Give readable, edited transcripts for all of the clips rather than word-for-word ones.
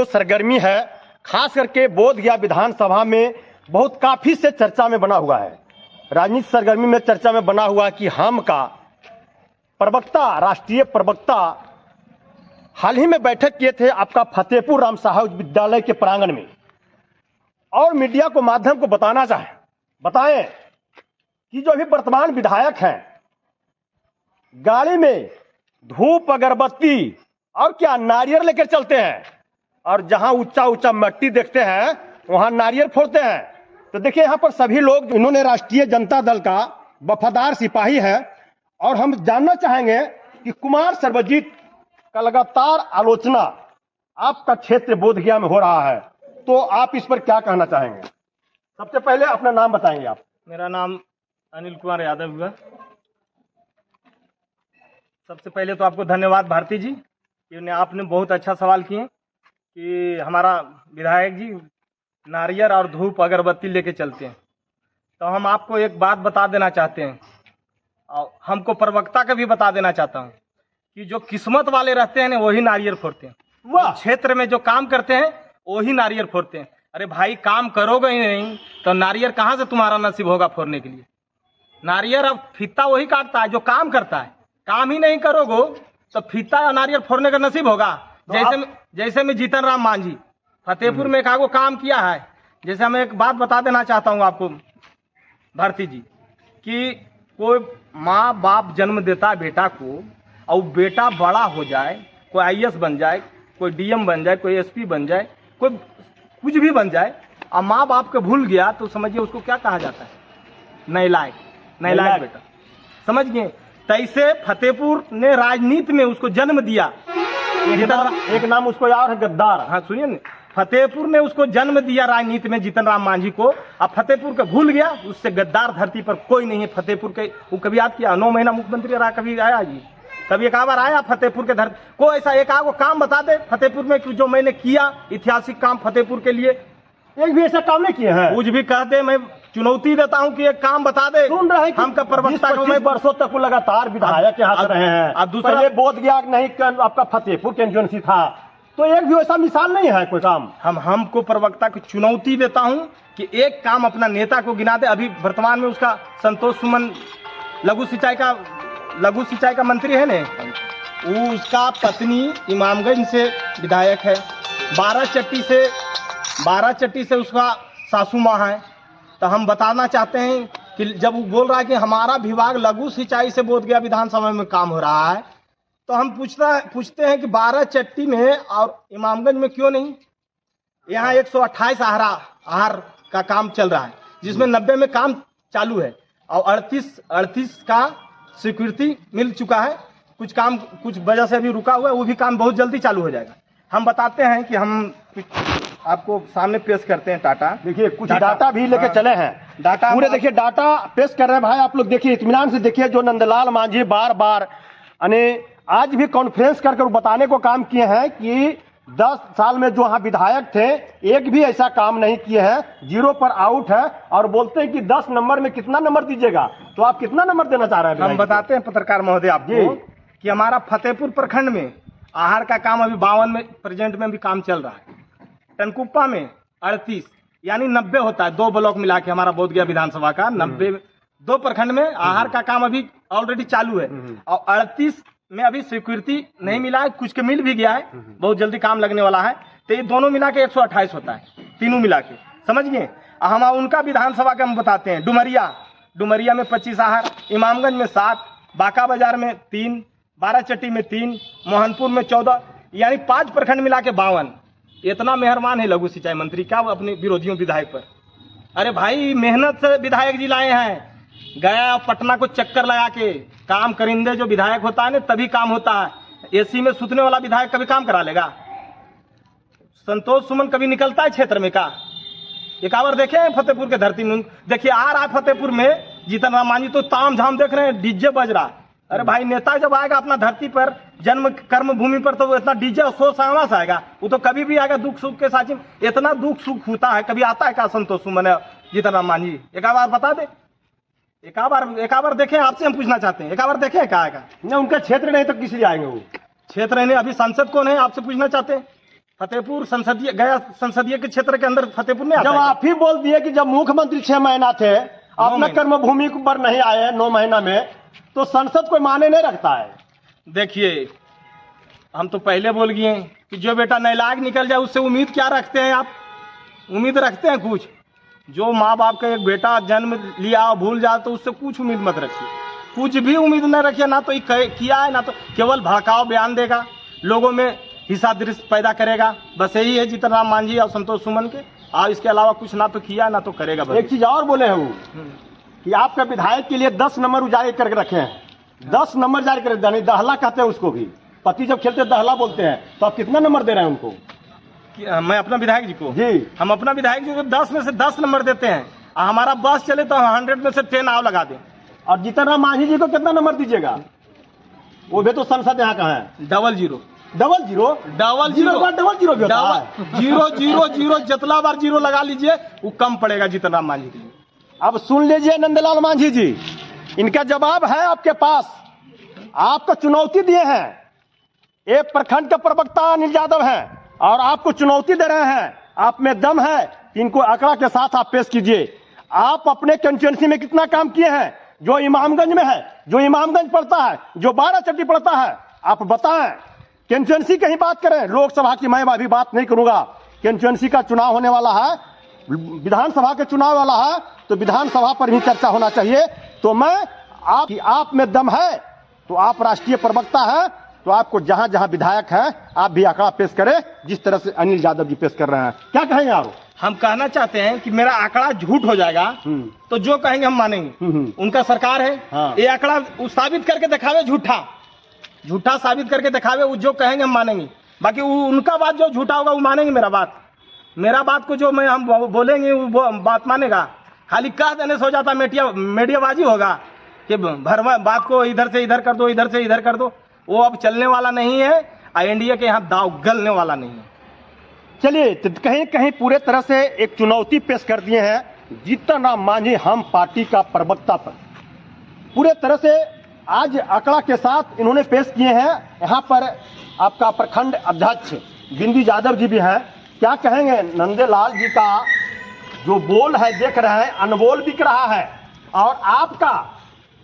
जो सरगर्मी है, खास करके बोधगया विधानसभा में बहुत काफी से चर्चा में बना हुआ है। राजनीति सरगर्मी में चर्चा में बना हुआ कि हम का प्रवक्ता, राष्ट्रीय प्रवक्ता हाल ही में बैठक किए थे आपका फतेहपुर राम साहब विद्यालय के प्रांगण में, और मीडिया को माध्यम को बताएं कि जो अभी वर्तमान विधायक हैं गाड़ी में धूप अगरबत्ती और क्या नारियल लेकर चलते हैं, और जहां ऊंचा ऊंचा मिट्टी देखते हैं वहां नारियल फोड़ते हैं। तो देखिए यहाँ पर सभी लोग, इन्होंने राष्ट्रीय जनता दल का वफादार सिपाही है, और हम जानना चाहेंगे कि कुमार सर्वजीत का लगातार आलोचना आपका क्षेत्र बोधगया में हो रहा है, तो आप इस पर क्या कहना चाहेंगे? सबसे पहले अपना नाम बताएंगे आप। मेरा नाम अनिल कुमार यादव हुआ। सबसे पहले तो आपको धन्यवाद भारती जी, कि आपने बहुत अच्छा सवाल किए कि हमारा विधायक जी नारियल और धूप अगरबत्ती लेके चलते हैं। तो हम आपको एक बात बता देना चाहते हैं, और हमको प्रवक्ता का भी बता देना चाहता हूँ कि जो किस्मत वाले रहते हैं ना वही नारियल फोड़ते हैं। वाह! क्षेत्र में जो काम करते हैं वही नारियल फोड़ते हैं। अरे भाई, काम करोगे ही नहीं तो नारियल कहाँ से तुम्हारा नसीब होगा फोड़ने के लिए? नारियल अब फीता वही काटता है जो काम करता है। काम ही नहीं करोगे तो फीता या नारियल फोड़ने का नसीब होगा? जैसे में जीतन राम मांझी फतेहपुर में एक आगो काम किया है। जैसे मैं एक बात बता देना चाहता हूँ आपको भारती जी, कि कोई माँ बाप जन्म देता है बेटा को, और बेटा बड़ा हो जाए, कोई आईएएस बन जाए, कोई डीएम बन जाए, कोई एसपी बन जाए, कोई कुछ भी बन जाए, और माँ बाप को भूल गया तो समझिए उसको क्या कहा जाता है? नालायक बेटा, समझ गए? तैसे फतेहपुर ने राजनीति में उसको जन्म दिया। एक नाम उसको याद है, गद्दार। हाँ सुनिए ना, फतेहपुर ने उसको जन्म दिया राजनीति में, जीतन राम मांझी को। अब फतेहपुर को भूल गया, उससे गद्दार धरती पर कोई नहीं है। फतेहपुर के वो कभी याद किया? 9 महीना मुख्यमंत्री रहा, कभी आया जी? कभी एक बार आया फतेहपुर के धरती को? ऐसा एक आगो काम बता दे फतेहपुर में कि जो मैंने किया ऐतिहासिक काम फतेहपुर के लिए। एक भी ऐसा काम नहीं किए हैं। कुछ भी कह दे, मैं चुनौती देता हूँ कि एक काम बता दे। सुन रहे हैं हम का प्रवक्ता को, मैं वर्षों तक लगातार विधायक के हाथ रहे हैं। अब दूसरा बोधगया नहीं, आपका फतेहपुर कंस्टिट्यूएंसी था, तो एक भी ऐसा मिसाल नहीं है कोई काम। हमको प्रवक्ता को चुनौती देता हूँ कि एक काम अपना नेता को गिना दे। अभी वर्तमान में उसका संतोष सुमन लघु सिंचाई का मंत्री है ना, उसका पत्नी इमामगंज से विधायक है, 12 चट्टी से उसका सासू माँ है। तो हम बताना चाहते हैं कि जब वो बोल रहा है कि हमारा विभाग लघु सिंचाई से बोधगया विधानसभा में काम हो रहा है, तो हम पूछते हैं कि 12 चट्टी में और इमामगंज में क्यों नहीं? यहाँ 128 आहार का काम चल रहा है, जिसमें 90 में काम चालू है, और 38 का स्वीकृति मिल चुका है। कुछ काम कुछ वजह से अभी रुका हुआ है, वो भी काम बहुत जल्दी चालू हो जाएगा। हम बताते हैं कि हम आपको सामने पेश करते हैं डाटा। देखिए कुछ डाटा भी लेके चले हैं, डाटा पूरे देखिए, डाटा पेश कर रहे हैं भाई। आप लोग देखिए, इत्मीनान से देखिए। जो नंदलाल मांझी बार आज भी कॉन्फ्रेंस करके बताने को काम किए हैं कि 10 साल में जो यहाँ विधायक थे एक भी ऐसा काम नहीं किए हैं, 0 पर आउट है, और बोलते हैं कि 10 नंबर में कितना नंबर दीजिएगा? तो आप कितना नंबर देना चाह रहे हैं? हम बताते हैं पत्रकार महोदय आपको कि हमारा फतेहपुर प्रखंड में आहार का काम अभी 52 में प्रेजेंट में भी काम चल रहा है। टनकुप्पा में 38 यानी 90 होता है, 2 ब्लॉक मिला के हमारा बोधगया विधानसभा का 90, 2 प्रखंड में आहार का काम अभी ऑलरेडी चालू है, और 38 में अभी स्वीकृति नहीं मिला है, कुछ के मिल भी गया है, बहुत जल्दी काम लगने वाला है। तो ये दोनों मिला के 128 होता है, तीनों मिला के, समझ गए? हम उनका विधानसभा का हम बताते हैं। डुमरिया में 25 आहार, इमामगंज में 7, बांका बाजार में 3, 12 चट्टी में 3, मोहनपुर में 14, यानी 5 प्रखंड मिला के 52। इतना मेहरबान है लघु सिंचाई मंत्री क्या अपने विरोधियों विधायक पर? अरे भाई, मेहनत से विधायक जी लाए हैं, गया पटना को चक्कर लगा के। काम करिंदे जो विधायक होता है ना तभी काम होता है। एसी में सुतने वाला विधायक कभी काम करा लेगा? संतोष सुमन कभी निकलता है क्षेत्र में का? एक बार देखे हैं फतेहपुर के धरती में? देखिए आ रहा है फतेहपुर में जीतन राम मांझी, तो ताम झाम देख रहे हैं, डीजे बज रहा। अरे भाई, नेता जब आएगा अपना धरती पर, जन्म कर्म भूमि पर, तो वो इतना डीजे और शोर शराबा से आएगा? वो तो कभी भी आएगा दुख सुख के साथ। इतना दुख सुख होता है, कभी आता है क्या संतोष सुमन जीतन राम मांझी? एक बार बता दे, एक बार देखें, आपसे हम पूछना चाहते हैं, एक बार देखें क्या आएगा? नहीं, उनका क्षेत्र नहीं तो किस लिए आएंगे? वो क्षेत्र नहीं, अभी सांसद कौन है आपसे पूछना चाहते हैं? फतेहपुर संसदीय गया संसदीय के क्षेत्र के अंदर फतेहपुर में आता जब है आप ही बोल दिए कि जब मुख्यमंत्री 6 महीना थे अपना महीने। कर्म भूमि पर नहीं आए 9 महीना में, तो संसद कोई माने नहीं रखता है। देखिए, हम तो पहले बोल गए कि जो बेटा नालायक निकल जाए उससे उम्मीद क्या रखते हैं आप? उम्मीद रखते हैं कुछ? जो माँ बाप का एक बेटा जन्म लिया और भूल जाए तो उससे कुछ उम्मीद मत रखिए, कुछ भी उम्मीद न रखिए। ना तो ये किया है, ना तो केवल भड़काओ बयान देगा, लोगों में हिस्सा दृश्य पैदा करेगा। बस यही है जीतन राम मांझी और संतोष सुमन के, और इसके अलावा कुछ ना तो किया ना तो करेगा। एक चीज और बोले हैं वो कि आपका विधायक के लिए 10 नंबर जारी करके रखे हैं। 10 नंबर जारी कर, दहला कहते हैं उसको भी। पति जब खेलते दहला बोलते हैं, तो आप कितना नंबर दे रहे हैं उनको? मैं अपना विधायक जी को जी, हम अपना विधायक जी को 10 में से 10 नंबर देते हैं। और हमारा बस चले तो 100 में से 10 आव लगा दें। और जीतन राम मांझी जी को कितना नंबर दीजिएगा? वो भी तो संसद यहाँ का है। 00 double zero double zero zero का डबल जीरो भी होता है। 000 जितना बार जीरो लगा लीजिए वो कम पड़ेगा जीतन राम मांझी के लिए। अब सुन लीजिए नंदलाल मांझी जी, इनका जवाब है आपके पास। आपको चुनौती दिए हैं, एक प्रखंड के प्रवक्ता अनिल यादव हैं और आपको चुनौती दे रहे हैं। आप में दम है, इनको आंकड़ा के साथ आप पेश कीजिए। आप अपने कंस्टिट्यूंसी में कितना काम किए हैं? जो इमामगंज में है, जो इमामगंज पड़ता है, जो 12 चट्टी पड़ता है, आप बताएं। कंस्टिट्यूंसी की ही बात करें, लोकसभा की मैं अभी बात नहीं करूंगा। कंस्टिट्यूंसी का चुनाव होने वाला है, विधानसभा के चुनाव वाला है, तो विधानसभा पर ही चर्चा होना चाहिए। तो मैं आप में दम है, तो आप राष्ट्रीय प्रवक्ता हैं, तो आपको जहां जहां विधायक है आप भी आंकड़ा पेश करें, जिस तरह से अनिल यादव जी पेश कर रहे हैं। क्या कहेंगे आप? हम कहना चाहते हैं कि मेरा आंकड़ा झूठ हो जाएगा तो जो कहेंगे हम मानेंगे। उनका सरकार है, हाँ। ये आंकड़ा वो साबित करके दिखावे, झूठा साबित करके दिखावे, वो जो कहेंगे हम मानेंगे। बाकी उनका बात जो झूठा होगा वो मानेंगे। मेरा बात को जो हम बोलेंगे वो बात मानेगा। खाली कह देने से हो जाता मीडियाबाजी होगा कि भरवा बात को इधर से इधर कर दो, इधर से इधर कर दो। वो अब चलने वाला नहीं है और एनडीए के यहाँ दाव गलने वाला नहीं है। चलिए, तो कहीं कहीं पूरे तरह से एक चुनौती पेश कर दिए हैं जीतन राम मांझी हम पार्टी का प्रवक्ता पर। पूरे तरह से आज आंकड़ा के साथ इन्होंने पेश किए हैं। यहाँ पर आपका प्रखंड अध्यक्ष बिंदु यादव जी भी हैं। क्या कहेंगे? नंदलाल जी का जो बोल है देख रहे हैं, अनमोल बिक रहा है। और आपका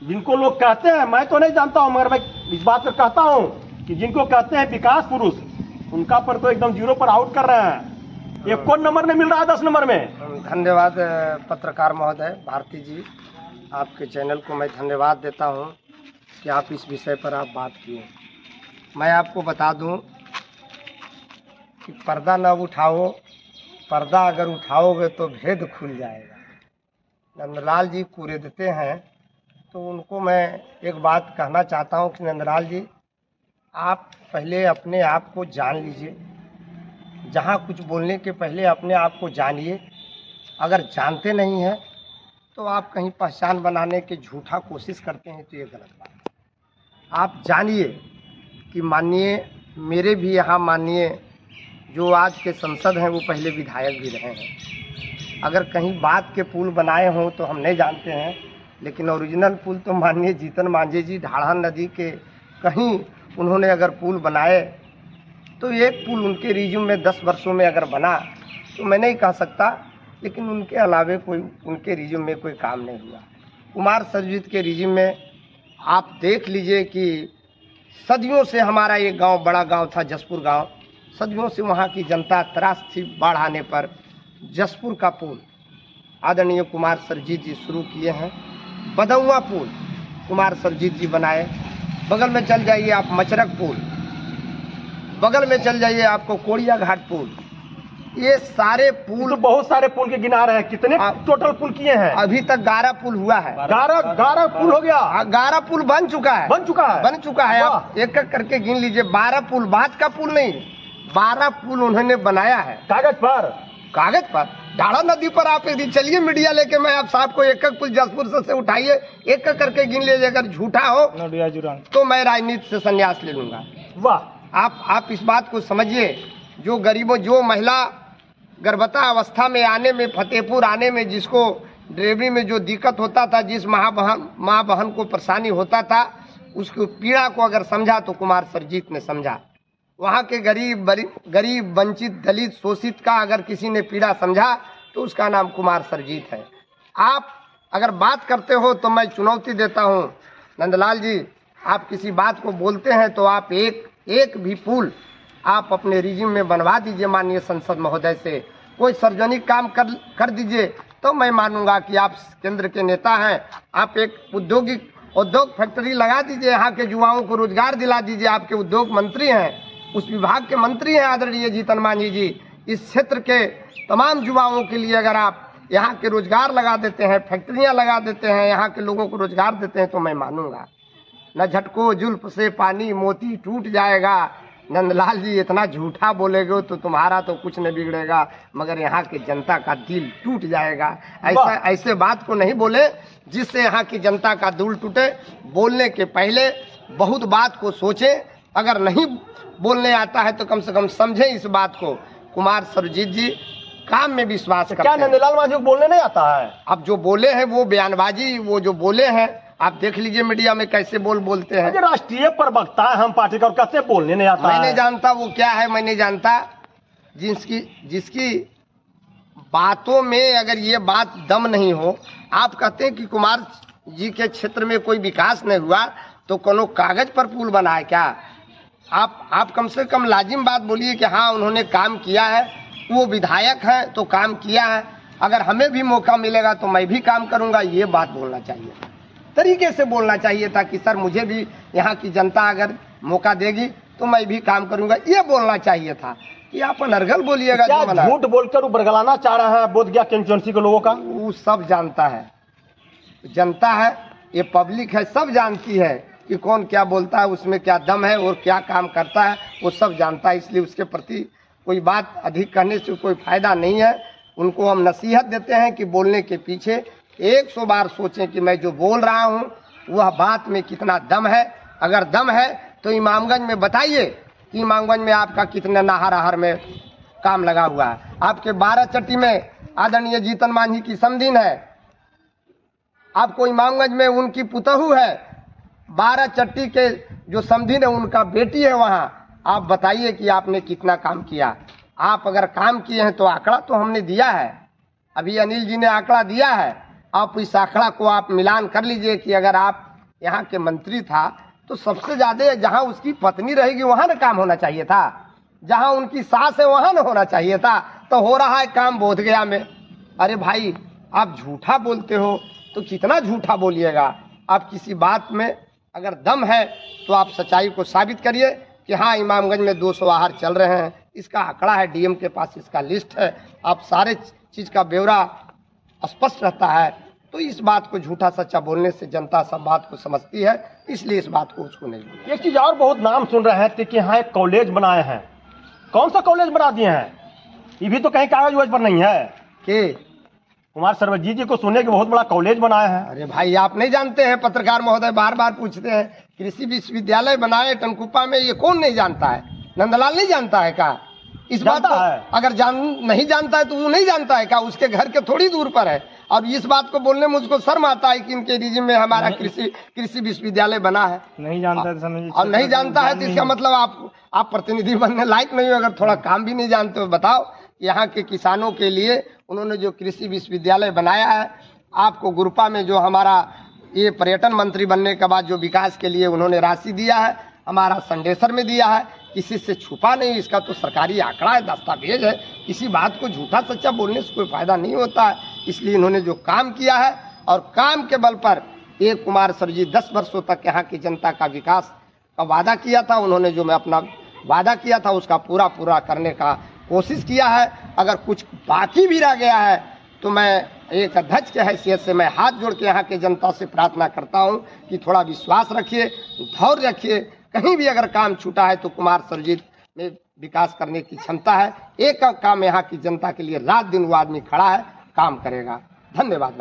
जिनको लोग कहते हैं, मैं तो नहीं जानता हूं मगर मैं इस बात पर कहता हूं कि जिनको कहते हैं विकास पुरुष, उनका पर तो एकदम 0 पर आउट कर रहे हैं। एक कौन नंबर नहीं मिल रहा है 10 नंबर में? धन्यवाद पत्रकार महोदय भारती जी, आपके चैनल को मैं धन्यवाद देता हूं कि आप इस विषय पर आप बात किए। मैं आपको बता दूं कि पर्दा न उठाओ, पर्दा अगर उठाओगे तो भेद खुल जाएगा। नंदलाल जी कुरेदते हैं, तो उनको मैं एक बात कहना चाहता हूं कि नंदलाल जी, आप पहले अपने आप को जान लीजिए। जहां कुछ बोलने के पहले अपने आप को जानिए। अगर जानते नहीं हैं तो आप कहीं पहचान बनाने की झूठा कोशिश करते हैं, तो ये गलत बात है। आप जानिए कि माननीय मेरे भी यहाँ माननीय जो आज के सांसद हैं वो पहले विधायक भी रहे हैं। अगर कहीं बात के पुल बनाए हों तो हम नहीं जानते हैं, लेकिन ओरिजिनल पुल तो माननीय जीतन मांझी जी ढाढ़ा नदी के कहीं उन्होंने अगर पुल बनाए, तो एक पुल उनके रिज्यूम में 10 वर्षों में अगर बना तो मैं नहीं कह सकता, लेकिन उनके अलावे कोई उनके रिज्यूम में कोई काम नहीं हुआ। कुमार सर्वजीत के रिज्यूम में आप देख लीजिए कि सदियों से हमारा ये गांव बड़ा गांव था, जसपुर गांव, सदियों से वहां की जनता त्रास थी। बाढ़ आने पर जसपुर का पुल आदरणीय कुमार सर्वजीत जी शुरू किए हैं। बदौआ पुल कुमार सर्वजीत जी बनाए। बगल में चल जाइए आप मचरक पुल, बगल में चल जाइए आपको कोड़िया घाट पुल। ये सारे पुल तो बहुत सारे पुल के गिना रहे हैं। कितने टोटल पुल किए हैं? अभी तक 11 पुल हुआ है। 11 पुल हो गया। 11 पुल बन चुका है। बन चुका है। आप एक एक करके गिन लीजिए। 12 पुल, बात का पुल नहीं, 12 पुल उन्होंने बनाया है कागज पर। ढाढ़ा नदी पर आप एक दिन चलिए मीडिया लेके, मैं आप साहब को एक एक पुल जसपुर से उठाइए, एक एक करके गिन लीजिए। अगर झूठा हो तो मैं राजनीति से संन्यास ले लूंगा। वाह, आप इस बात को समझिए। जो गरीबों, जो महिला गर्भवती अवस्था में आने में, फतेहपुर आने में, जिसको डिलीवरी में जो दिक्कत होता था, जिस माँ बहन को परेशानी होता था, उसकी पीड़ा को अगर समझा तो कुमार सर्वजीत ने समझा। वहाँ के गरीब वंचित दलित शोषित का अगर किसी ने पीड़ा समझा तो उसका नाम कुमार सरजीत है। आप अगर बात करते हो तो मैं चुनौती देता हूँ नंदलाल जी, आप किसी बात को बोलते हैं तो आप एक भी पुल आप अपने रिज्यूम में बनवा दीजिए माननीय संसद महोदय से, कोई सार्वजनिक काम कर दीजिए तो मैं मानूंगा कि आप केंद्र के नेता हैं। आप एक उद्योग फैक्ट्री लगा दीजिए, यहाँ के युवाओं को रोजगार दिला दीजिए। आपके उद्योग मंत्री हैं, उस विभाग के मंत्री हैं आदरणीय जीतन मांझी जी। इस क्षेत्र के तमाम युवाओं के लिए अगर आप यहाँ के रोजगार लगा देते हैं, फैक्ट्रियाँ लगा देते हैं, यहाँ के लोगों को रोजगार देते हैं तो मैं मानूंगा। न झटको जुल्फ से पानी मोती टूट जाएगा। नंदलाल जी इतना झूठा बोलेगे तो तुम्हारा तो कुछ नहीं बिगड़ेगा, मगर यहाँ की जनता का दिल टूट जाएगा। ऐसे बात को नहीं बोले जिससे यहाँ की जनता का दिल टूटे। बोलने के पहले बहुत बात को सोचे, अगर नहीं बोलने आता है तो कम से कम समझे इस बात को। कुमार सरजीत जी काम में विश्वास करते हैं। क्या नंदलाल मांझी को बोलने नहीं आता है? अब जो बोले हैं वो बयानबाजी, वो जो बोले हैं आप देख लीजिए मीडिया में कैसे बोलते हैं। राष्ट्रीय प्रवक्ता है हम पार्टी का, और कैसे बोलने नहीं आता? मैं नहीं जानता वो क्या है, मैं नहीं जानता। जिसकी बातों में अगर ये बात दम नहीं हो, आप कहते हैं कि कुमार जी के क्षेत्र में कोई विकास नहीं हुआ तो कोनो कागज पर पुल बना है क्या? आप कम से कम लाजिम बात बोलिए कि हाँ उन्होंने काम किया है, वो विधायक है तो काम किया है, अगर हमें भी मौका मिलेगा तो मैं भी काम करूंगा। ये बात बोलना चाहिए, तरीके से बोलना चाहिए था कि सर मुझे भी यहाँ की जनता अगर मौका देगी तो मैं भी काम करूंगा, ये बोलना चाहिए था कि आप अनर्गल बोलिएगा। क्या झूठ बोलकर वो बरगलाना चाह रहा है बोधगया कंस्टिट्यूएंसी के लोगों का? वो सब जानता है, जनता है, ये पब्लिक है, सब जानती है कि कौन क्या बोलता है, उसमें क्या दम है और क्या काम करता है, वो सब जानता है। इसलिए उसके प्रति कोई बात अधिक कहने से कोई फायदा नहीं है। उनको हम नसीहत देते हैं कि बोलने के पीछे 100 बार सोचें कि मैं जो बोल रहा हूं वह बात में कितना दम है। अगर दम है तो इमामगंज में बताइए कि इमामगंज में आपका कितने नाहर में काम लगा हुआ है। आपके 12 चट्टी में आदरणीय जीतन मांझी की समधीन है, आपको इमामगंज में उनकी पुतहू है, 12 चट्टी के जो समधीन है उनका बेटी है वहाँ। आप बताइए कि आपने कितना काम किया। आप अगर काम किए हैं तो आंकड़ा तो हमने दिया है, अभी अनिल जी ने आंकड़ा दिया है। आप इस आंकड़ा को आप मिलान कर लीजिए कि अगर आप यहाँ के मंत्री था तो सबसे ज्यादा जहाँ उसकी पत्नी रहेगी वहाँ ना काम होना चाहिए था, जहाँ उनकी सास है वहाँ ना होना चाहिए था। तो हो रहा है काम बोधगया में। अरे भाई आप झूठा बोलते हो तो कितना झूठा बोलिएगा। आप किसी बात में अगर दम है तो आप सच्चाई को साबित करिए कि हाँ इमामगंज में 200 आहार चल रहे हैं, इसका आंकड़ा है, डीएम के पास इसका लिस्ट है, आप सारे चीज का ब्यौरा स्पष्ट रहता है। तो इस बात को झूठा सच्चा बोलने से जनता सब बात को समझती है, इसलिए इस बात को उसको नहीं बोलते। एक चीज और बहुत नाम सुन रहे हैं कि यहाँ एक कॉलेज बनाए हैं। कौन सा कॉलेज बना दिए हैं? ये भी तो कहीं कागज वगज पर नहीं है कि कुमार सरजीत जी को सुने कि बहुत बड़ा कॉलेज बनाया है। अरे भाई आप नहीं जानते हैं, पत्रकार महोदय बार बार पूछते हैं, कृषि विश्वविद्यालय बनाए टनकुप्पा में, ये कौन नहीं जानता है? नंदलाल नहीं जानता है क्या इस बात को? अगर नहीं जानता है तो वो नहीं जानता है क्या? उसके घर के थोड़ी दूर पर है। और इस बात को बोलने में उसको शर्म आता है कि इनके रिजिम में हमारा कृषि विश्वविद्यालय बना है। नहीं जानता है और नहीं जानता है तो इसका मतलब आप प्रतिनिधि बनने लायक नहीं हो। अगर थोड़ा काम भी नहीं जानते हो, बताओ यहाँ के किसानों के लिए उन्होंने जो कृषि विश्वविद्यालय बनाया है, आपको गुरपा में जो हमारा ये पर्यटन मंत्री बनने के बाद जो विकास के लिए उन्होंने राशि दिया है, हमारा संडेसर में दिया है, किसी से छुपा नहीं, इसका तो सरकारी आंकड़ा है, दस्तावेज है। किसी बात को झूठा सच्चा बोलने से कोई फायदा नहीं होता है। इसलिए इन्होंने जो काम किया है और काम के बल पर एक कुमार सरजीत 10 वर्षों तक यहाँ की जनता का विकास का वादा किया था, उन्होंने जो मैं अपना वादा किया था उसका पूरा करने का कोशिश किया है। अगर कुछ बाकी भी रह गया है तो मैं एक अध्यक्ष के हैसियत से मैं हाथ जोड़ के यहाँ के जनता से प्रार्थना करता हूँ कि थोड़ा विश्वास रखिए, धैर्य रखिए। कहीं भी अगर काम छूटा है तो कुमार सरजीत में विकास करने की क्षमता है। एक काम यहाँ की जनता के लिए रात दिन वो आदमी खड़ा है, काम करेगा। धन्यवाद।